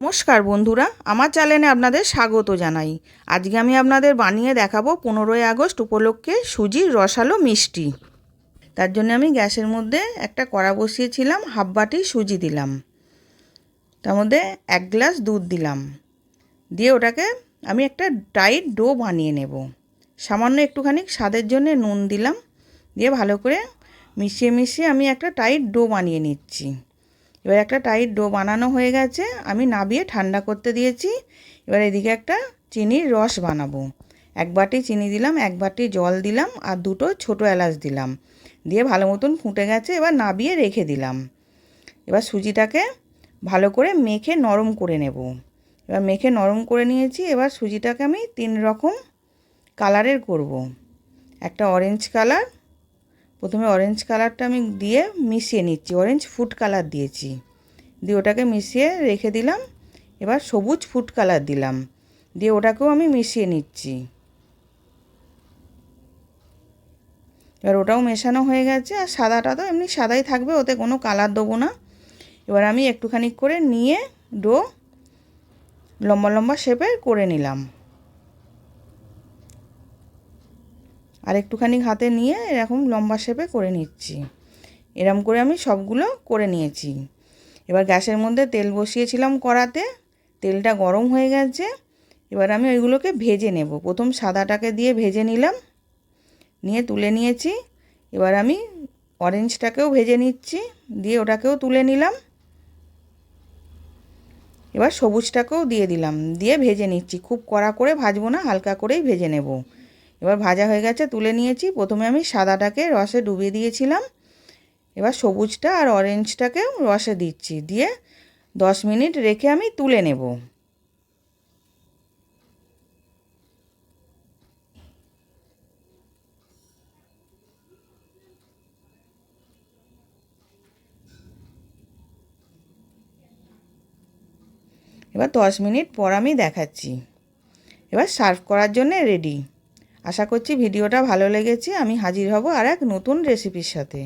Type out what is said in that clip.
নমস্কার বন্ধুরা, আমার চ্যানেলে আপনাদের স্বাগত জানাই। আজকে আমি আপনাদের বানিয়ে দেখাবো 15ই আগস্ট উপলক্ষে সুজির রসালো মিষ্টি। তার জন্য আমি গ্যাসের মধ্যে একটা কড়া বসিয়েছিলাম, হাফ বাটি সুজি দিলাম, তার মধ্যে 1 গ্লাস দুধ দিলাম, দিয়ে ওটাকে আমি একটা টাইট ডো বানিয়ে নেব। সামান্য একটুখানি স্বাদের জন্য নুন দিলাম, দিয়ে ভালো করে মিশিয়ে আমি একটা টাইট ডো বানিয়ে নিচ্ছি। এবার একটা টাইট ডো বানানো হয়ে গেছে, আমি নাবিয়ে ঠান্ডা করতে দিয়েছি। এবার এদিকে একটা চিনির রস বানাবো। 1 বাটি চিনি দিলাম, 1 বাটি জল দিলাম, আর 2টো ছোটো এলাচ দিলাম, দিয়ে ভালো মতন ফুটে গেছে। এবার নাবিয়ে রেখে দিলাম। এবার সুজিটাকে ভালো করে মেখে নরম করে নেব। এবার মেখে নরম করে নিয়েছি। এবার সুজিটাকে আমি 3 রকম কালারের করব। একটা অরেঞ্জ কালার, প্রথমে অরেঞ্জ কালারটা আমি দিয়ে মিশিয়ে নিচ্ছি, অরেঞ্জ ফুড কালার দিয়েছি, দিয়ে ওটাকে মিশিয়ে রেখে দিলাম। এবার সবুজ ফুড কালার দিলাম, দিয়ে ওটাকেও আমি মিশিয়ে নিচ্ছি। এবার ওটাও মেশানো হয়ে গেছে। আর সাদাটা তো এমনি সাদাই থাকবে, ওতে কোনো কালার দেবো না। এবার আমি একটুখানি করে নিয়ে ডো লম্বা লম্বা শেপের করে নিলাম, আর একটুখানি হাতে নিয়ে এরকম লম্বা শেপে করে নিচ্ছি। এরকম করে আমি সবগুলো করে নিয়েছি। এবার গ্যাসের মধ্যে তেল বসিয়েছিলাম কড়াতে, তেলটা গরম হয়ে গেছে। এবার আমি ওইগুলোকে ভেজে নেব। প্রথম সাদাটাকে দিয়ে ভেজে নিলাম, নিয়ে তুলে নিয়েছি। এবার আমি অরেঞ্জটাকেও ভেজে নিচ্ছি, দিয়ে ওটাকেও তুলে নিলাম। এবার সবুজটাকেও দিয়ে দিলাম, দিয়ে ভেজে নিচ্ছি। খুব কড়া করে ভাজবো না, হালকা করেই ভেজে নেব। এবার ভাজা হয়ে গেছে, তুলে নিয়েছি। প্রথমে আমি সাদাটাকে রসে ডুবিয়ে দিয়েছিলাম, এবার সবুজটা আর অরেঞ্জটাকেও রসে দিচ্ছি, দিয়ে 10 মিনিট রেখে আমি তুলে নেব। এবার 10 মিনিট পর আমি দেখাচ্ছি। এবার সার্ভ করার জন্য রেডি। আশা করছি ভিডিওটা ভালো লেগেছে। আমি হাজির হব আর এক নতুন রেসিপির সাথে।